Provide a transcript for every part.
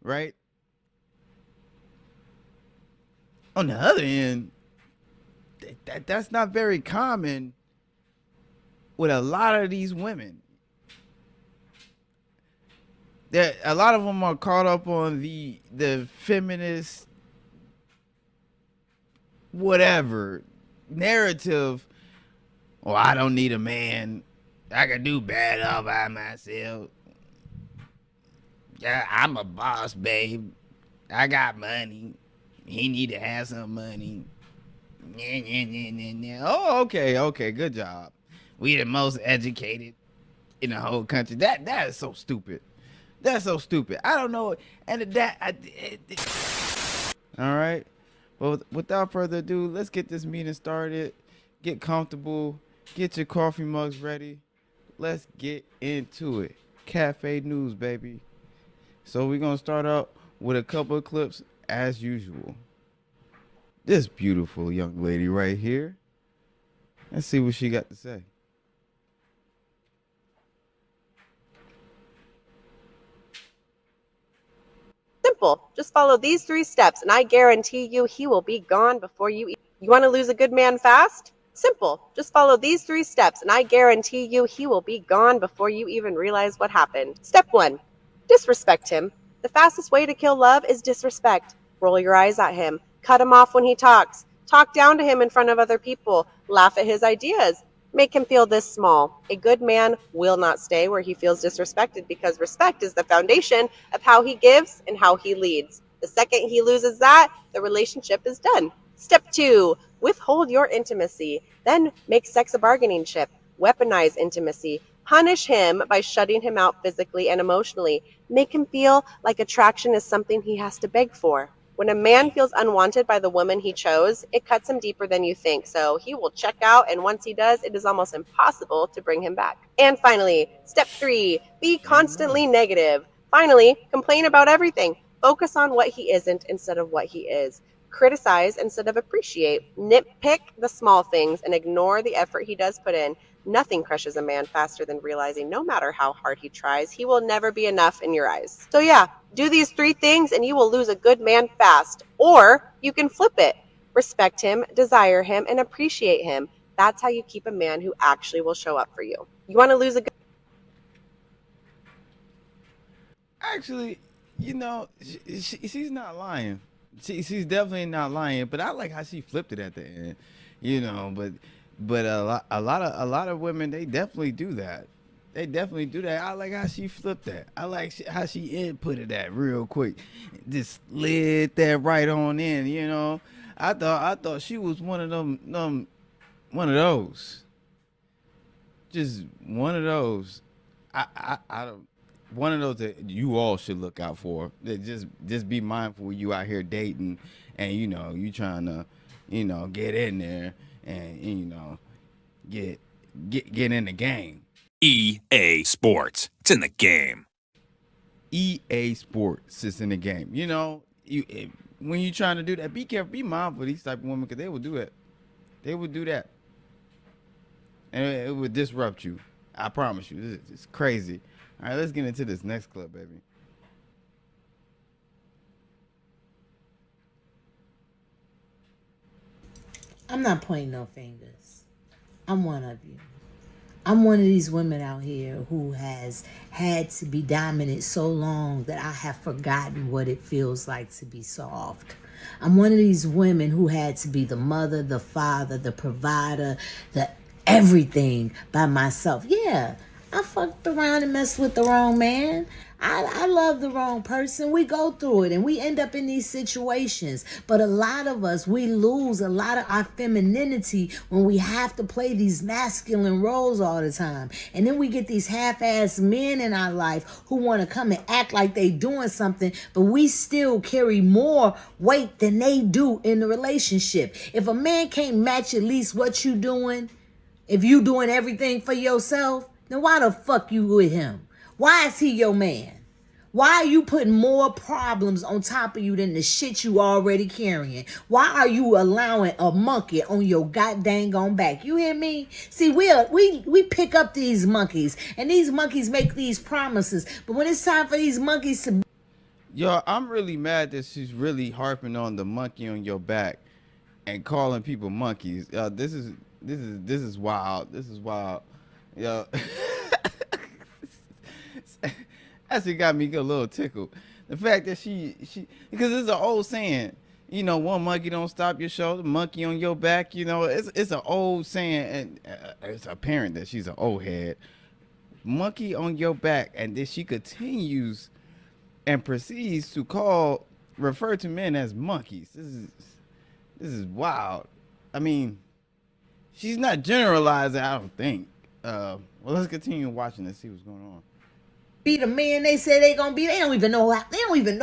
right? On the other end, that's not very common with a lot of these women. That a lot of them are caught up on the feminist whatever narrative. Oh, I don't need a man. I can do bad all by myself. Yeah, I'm a boss, babe. I got money. He need to have some money. Oh, okay, good job. We the most educated in the whole country. That is so stupid. That's so stupid. I don't know. And all right. Well, without further ado, let's get this meeting started. Get comfortable. Get your coffee mugs ready. Let's get into it. Cafe news, baby. So we're gonna start out with a couple of clips as usual. This beautiful young lady right here. Let's see what she got to say. Simple. Just follow these 3 steps, and I guarantee you he will be gone before you. You want to lose a good man fast? Simple. Just follow these 3 steps, and I guarantee you he will be gone before you even realize what happened. Step 1. Disrespect him. The fastest way to kill love is disrespect. Roll your eyes at him. Cut him off when he talks. Talk down to him in front of other people. Laugh at his ideas. Make him feel this small. A good man will not stay where he feels disrespected because respect is the foundation of how he gives and how he leads. The second he loses that, the relationship is done. Step 2, withhold your intimacy. Then make sex a bargaining chip. Weaponize intimacy. Punish him by shutting him out physically and emotionally. Make him feel like attraction is something he has to beg for. When a man feels unwanted by the woman he chose, it cuts him deeper than you think. So he will check out, and once he does, it is almost impossible to bring him back. And finally, step 3, be constantly negative. Finally, complain about everything. Focus on what he isn't instead of what he is. Criticize instead of appreciate. Nitpick the small things and ignore the effort he does put in. Nothing crushes a man faster than realizing no matter how hard he tries, he will never be enough in your eyes. So yeah, do these 3 things and you will lose a good man fast. Or you can flip it. Respect him, desire him, and appreciate him. That's how you keep a man who actually will show up for you. You want to lose a good... Actually, she's not lying. She's definitely not lying. But I like how she flipped it at the end. But a lot of women, they definitely do that. They definitely do that. I like how she flipped that. I like how she inputted that real quick, just slid that right on in. I thought she was one of one of those, just one of those. I don't. One of those that you all should look out for. That just be mindful when you out here dating, and you trying to, get in there and get in the game. EA Sports. It's in the game. EA Sports is in the game. When you trying to do that, be careful, be mindful of these type of women because they will do it. They would do that, and it would disrupt you. I promise you, it's crazy. All right, let's get into this next clip, baby. I'm not pointing no fingers. I'm one of you. I'm one of these women out here who has had to be dominant so long that I have forgotten what it feels like to be soft. I'm one of these women who had to be the mother, the father, the provider, the everything by myself. Yeah, I fucked around and messed with the wrong man. I love the wrong person. We go through it and we end up in these situations. But a lot of us, we lose a lot of our femininity when we have to play these masculine roles all the time. And then we get these half-ass men in our life who want to come and act like they doing something, but we still carry more weight than they do in the relationship. If a man can't match at least what you doing, if you doing everything for yourself, then why the fuck you with him? Why is he your man? Why are you putting more problems on top of you than the shit you already carrying? Why are you allowing a monkey on your goddamn on back? You hear me? See, we pick up these monkeys, and these monkeys make these promises. But when it's time for these monkeys to... Yo, I'm really mad that she's really harping on the monkey on your back and calling people monkeys. This is wild. This is wild. Yo, actually got me a little tickled. The fact that she because it's an old saying. You know, one monkey don't stop your show, the monkey on your back. You know, it's an old saying, and it's apparent that she's an old head. Monkey on your back, and then she continues and proceeds to refer to men as monkeys. This is wild. I mean, she's not generalizing, I don't think. Well, let's continue watching and see what's going on. Be the man they say they gonna be. They don't even know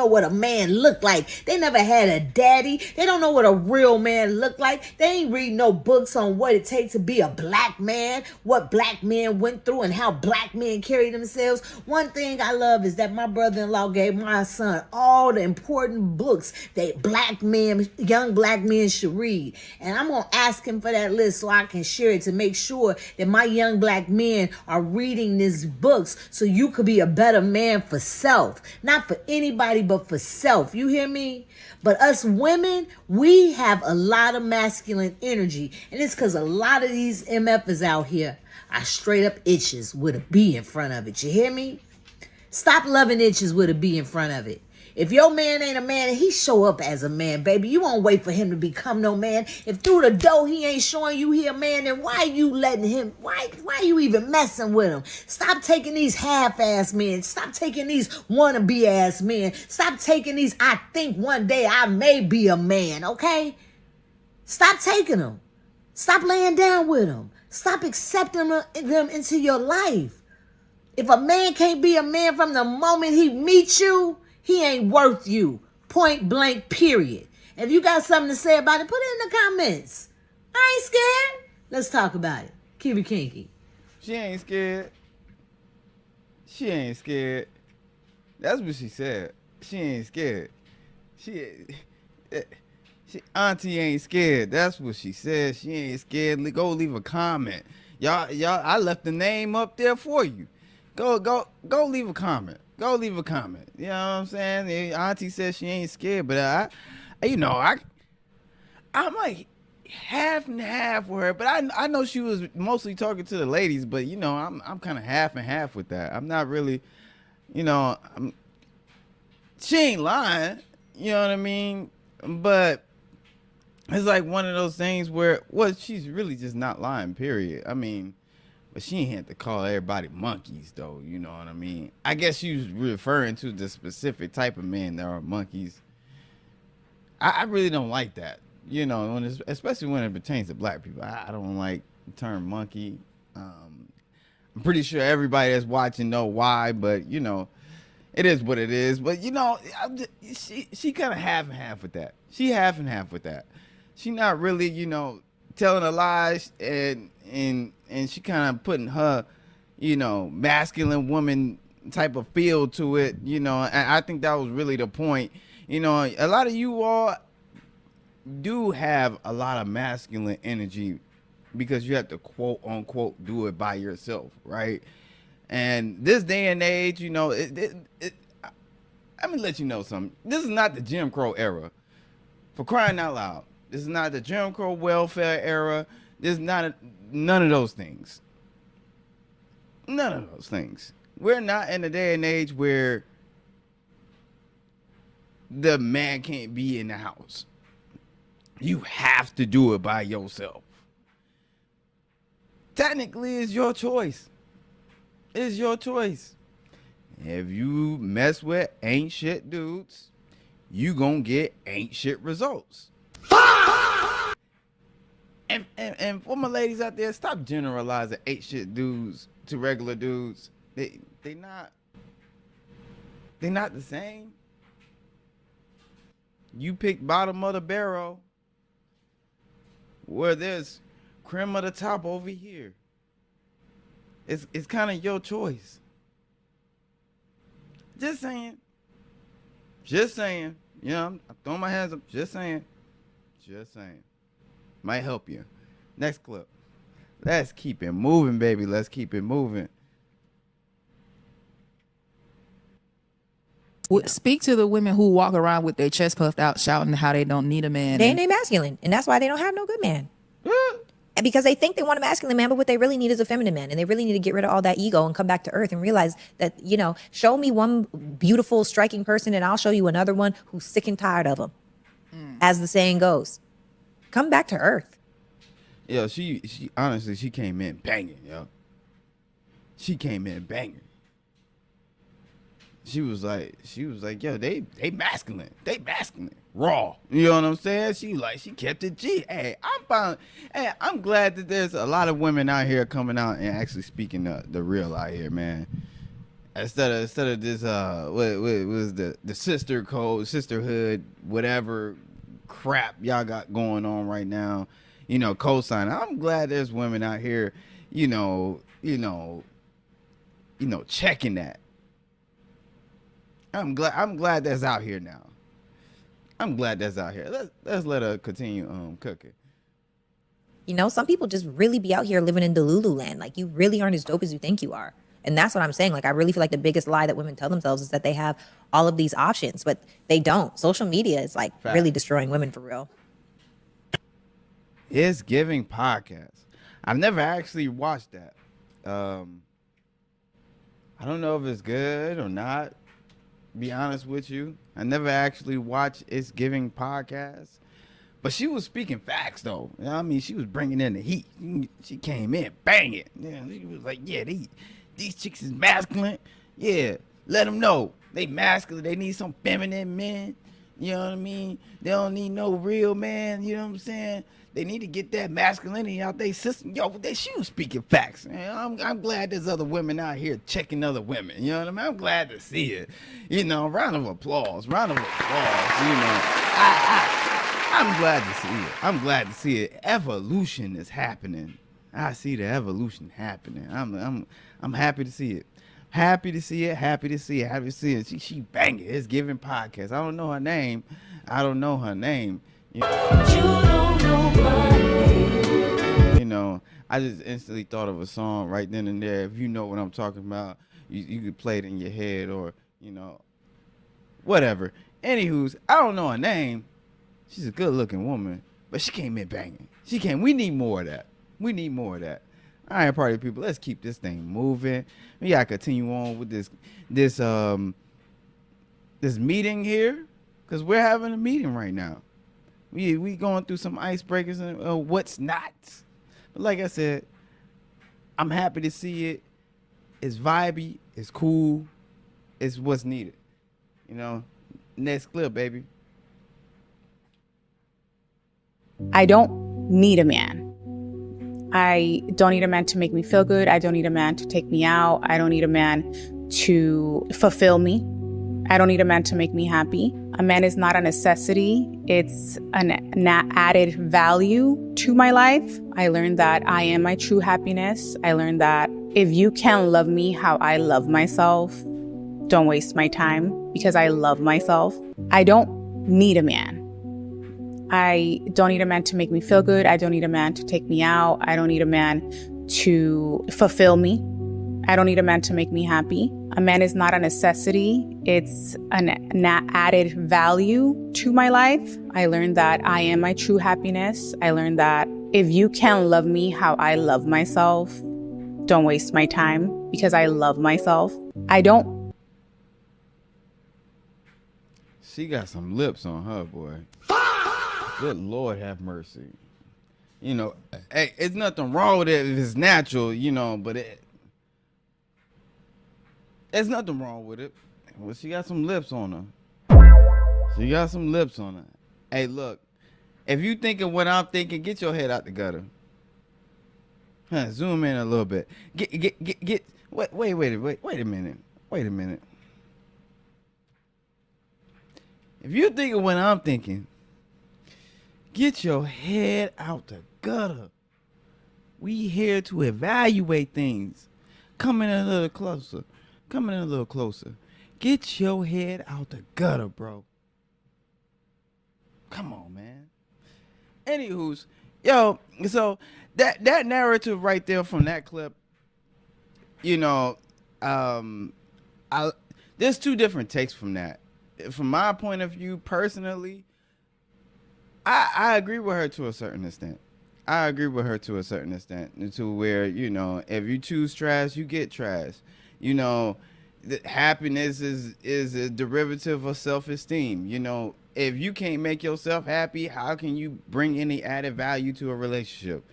what a man look like. They never had a daddy. They don't know what a real man look like. They ain't read no books on what it takes to be a black man, what black men went through and how black men carry themselves. One thing I love is that my brother-in-law gave my son all the important books that young black men should read. And I'm gonna ask him for that list so I can share it to make sure that my young black men are reading these books so you could be a better man for self, not for anybody but for self. You hear me? But us women, we have a lot of masculine energy, and it's because a lot of these MFs out here are straight up itches with a B in front of it. You hear me? Stop loving itches with a B in front of it. If your man ain't a man and he show up as a man, baby, you won't wait for him to become no man. If through the door he ain't showing you he a man, then why you letting him, why you even messing with him? Stop taking these half-ass men. Stop taking these wannabe-ass men. Stop taking these I think one day I may be a man, okay? Stop taking them. Stop laying down with them. Stop accepting them into your life. If a man can't be a man from the moment he meets you, he ain't worth you. Point blank, period. If you got something to say about it, put it in the comments. I ain't scared. Let's talk about it. Keep it kinky. She ain't scared. She ain't scared. That's what she said. She ain't scared. She auntie ain't scared. That's what she said. She ain't scared. Go leave a comment. Y'all, I left the name up there for you. Go leave a comment. Go leave a comment. You know what I'm saying? The auntie says she ain't scared, but I'm like half and half with her. But I know she was mostly talking to the ladies, but you know, I'm kind of half and half with that. I'm not really, you know, she ain't lying. You know what I mean? But it's like one of those things where, well, she's really just not lying, period. I mean, but she ain't had to call everybody monkeys, though. You know what I mean? I guess she was referring to the specific type of men that are monkeys. I really don't like that. You know, especially when it pertains to black people. I don't like the term monkey. I'm pretty sure everybody that's watching know why, but, you know, it is what it is. But, you know, she kind of half and half with that. She half and half with that. She not really, you know, telling a lie, and she kind of putting her, you know, masculine woman type of feel to it, you know, and I think that was really the point. You know, a lot of you all do have a lot of masculine energy because you have to quote unquote do it by yourself, right? And this day and age, you know, let me let you know something. This is not the Jim Crow era. For crying out loud. This is not the Jim Crow welfare era. This is not none of those things. None of those things. We're not in a day and age where the man can't be in the house. You have to do it by yourself. Technically, it's your choice. It's your choice. If you mess with ain't shit dudes, you gonna get ain't shit results. And for my ladies out there, stop generalizing ain't shit dudes to regular dudes. They not the same. You pick bottom of the barrel where there's cream of the top over here. It's kind of your choice. Just saying. Just saying. You know, I'm throwing my hands up. Just saying. Just saying. Might help you. Next clip. Let's keep it moving, baby. Let's keep it moving. Speak to the women who walk around with their chest puffed out, shouting how they don't need a man. They ain't masculine, and that's why they don't have no good man. And because they think they want a masculine man, but what they really need is a feminine man, and they really need to get rid of all that ego and come back to earth and realize that, show me one beautiful, striking person, and I'll show you another one who's sick and tired of them. As the saying goes, come back to earth. Yo, she honestly, she came in banging, yo. She came in banging. She was like, yo, they masculine. They masculine. Raw. You know what I'm saying? She kept it G. Hey, I'm glad that there's a lot of women out here coming out and actually speaking the real out here, man. Instead of this what was the sister code, sisterhood, whatever crap y'all got going on right now, co-sign. I'm glad there's women out here, checking that. I'm glad that's out here now. I'm glad that's out here. Let's let her continue cooking. Some people just really be out here living in Delulu land. Like, you really aren't as dope as you think you are. And that's what I'm saying. Like, I really feel like the biggest lie that women tell themselves is that they have all of these options, but they don't. Social media is like really destroying women for real. It's Giving podcast. I've never actually watched that. I don't know if it's good or not. Be honest with you, I never actually watched It's Giving podcast, but she was speaking facts though. She was bringing in the heat. She came in banging. She was like, yeah, these chicks is masculine. Yeah, let them know they masculine. They need some feminine men. You know what I mean? They don't need no real man. You know what I'm saying? They need to get that masculinity out their system. Yo, she was speaking facts. Man. I'm glad there's other women out here checking other women. You know what I mean? I'm glad to see it. Round of applause. I'm glad to see it. I'm glad to see it. Evolution is happening. I see the evolution happening. I'm happy to see it. Happy to see it. She banging. It's Giving podcast. I don't know her name. You don't know my name. I just instantly thought of a song right then and there. If you know what I'm talking about, you could play it in your head or, whatever. Anywho's, I don't know her name. She's a good looking woman, but she came in banging. We need more of that. All right, party people, let's keep this thing moving. We gotta continue on with this meeting here, because we're having a meeting right now. We going through some icebreakers and what's not. But like I said, I'm happy to see it. It's vibey. It's cool. It's what's needed. Next clip, baby. I don't need a man. I don't need a man to make me feel good. I don't need a man to take me out. I don't need a man to fulfill me. I don't need a man to make me happy. A man is not a necessity. It's an added value to my life. I learned that I am my true happiness. I learned that if you can't love me how I love myself, don't waste my time, because I love myself. I don't need a man. I don't need a man to make me feel good. I don't need a man to take me out. I don't need a man to fulfill me. I don't need a man to make me happy. A man is not a necessity. It's an added value to my life. I learned that I am my true happiness. I learned that if you can't love me how I love myself, don't waste my time, because I love myself. She got some lips on her, boy. Good Lord have mercy. Hey, it's nothing wrong with it if it's natural, but there's nothing wrong with it. Well, she got some lips on her. Hey, look, if you thinking what I'm thinking, get your head out the gutter. Zoom in a little bit. Wait a minute. If you thinking what I'm thinking, get your head out the gutter. We here to evaluate things. Come in a little closer. Get your head out the gutter, bro. Come on, man. Anywho's, so that narrative right there from that clip, there's two different takes from that. from my point of view, personally, I agree with her to a certain extent. I agree with her to a certain extent, to where, if you choose trash, you get trash. You know, happiness is a derivative of self-esteem. If you can't make yourself happy, how can you bring any added value to a relationship?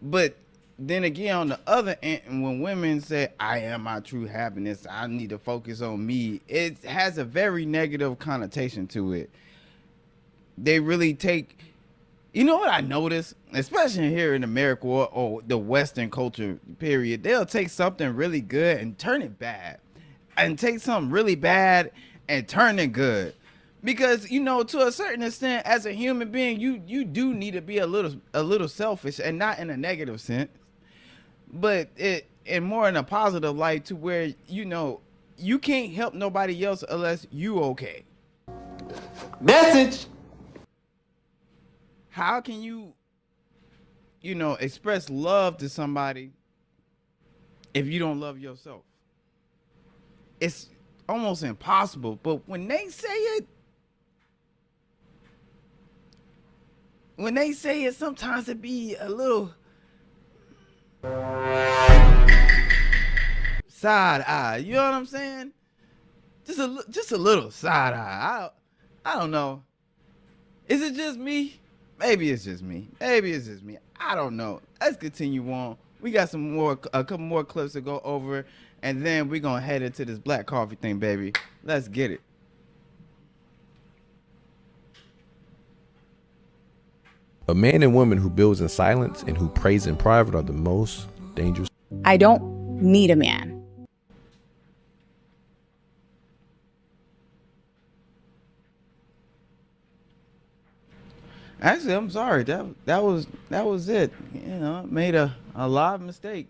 But then again, on the other end, when women say, I am my true happiness, I need to focus on me, it has a very negative connotation to it. They really take, you know what I notice, especially here in America, or the Western culture period, they'll take something really good and turn it bad, and take something really bad and turn it good. Because to a certain extent, as a human being, you do need to be a little selfish, and not in a negative sense, but and more in a positive light, to where you can't help nobody else unless you okay. Message. How can you express love to somebody if you don't love yourself? It's almost impossible. But when they say it, sometimes it be a little side eye. You know what I'm saying? Just a little side eye. I don't know. Is it just me? Maybe it's just me. I don't know. Let's continue on. We got a couple more clips to go over, and then we're gonna head into this black coffee thing, baby. Let's get it. A man and woman who builds in silence and who prays in private are the most dangerous. I don't need a man. Actually, I'm sorry. That was it. Made a live mistake.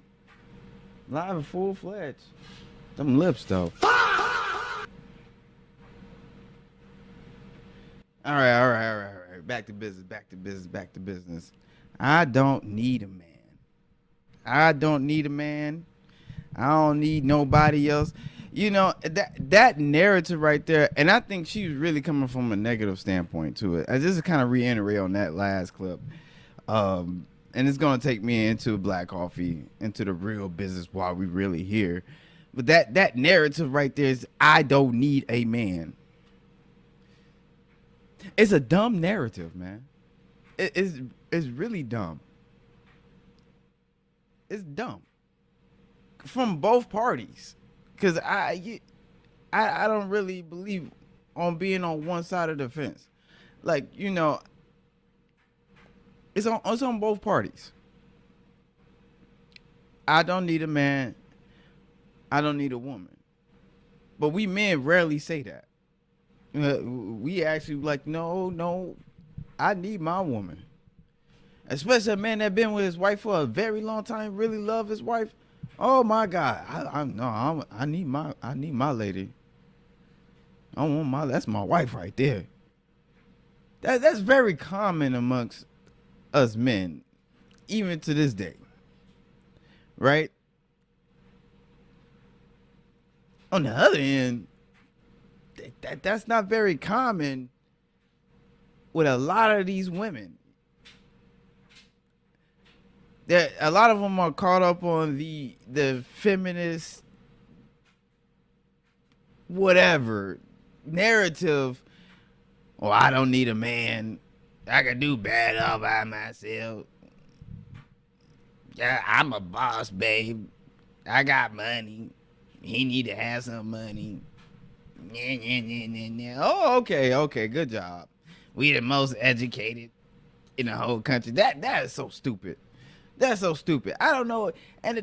Live and full fledged. Them lips though. All right. Back to business. I don't need a man. I don't need nobody else. That narrative right there, and I think she's really coming from a negative standpoint to it. I just kind of reiterate on that last clip. And it's gonna take me into black coffee, into the real business while we really here. But that narrative right there is, I don't need a man. It's a dumb narrative, man. It's really dumb. It's dumb from both parties, because I don't really believe on being on one side of the fence. Like, it's on both parties. I don't need a man. I don't need a woman. But we men rarely say that. We actually like, no, I need my woman. Especially a man that been with his wife for a very long time, really love his wife. Oh my God, I need my lady. That's my wife right there. That's very common amongst us men, even to this day, right? On the other end, that's not very common with a lot of these women. A lot of them are caught up on the feminist whatever narrative. Oh, I don't need a man. I can do bad all by myself. Yeah, I'm a boss, babe. I got money. He need to have some money. Oh, okay, good job. We the most educated in the whole country. That is so stupid. That's so stupid. I don't know. And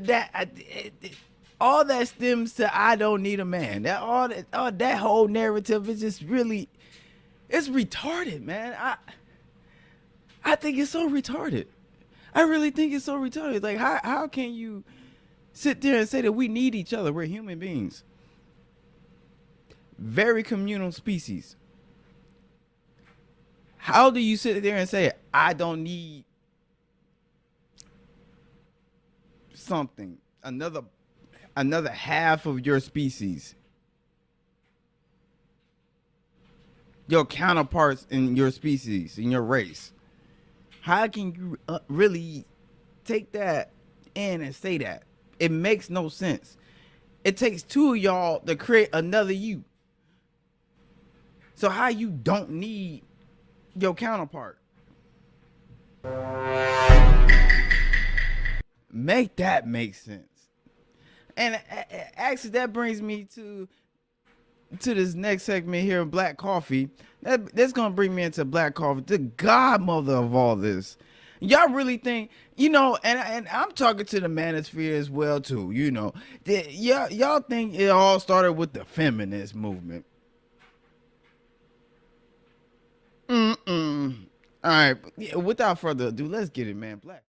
all that stems to, I don't need a man. That whole narrative is just really, it's retarded, man. I think it's so retarded. I really think it's so retarded. Like, how can you sit there and say that we need each other? We're human beings. Very communal species. How do you sit there and say, I don't need something, another half of your species? your counterparts in your species, in your race? How can you really take that in and say that? It makes no sense. It takes two of y'all to create another you. So how you don't need your counterpart? Make that make sense. And actually, that brings me to this next segment here of Black Coffee. That's gonna bring me into Black Coffee, the godmother of all this. Y'all really think, and I'm talking to the manosphere as well too, y'all think it all started with the feminist movement. All right, without further ado, let's get it, man. Black.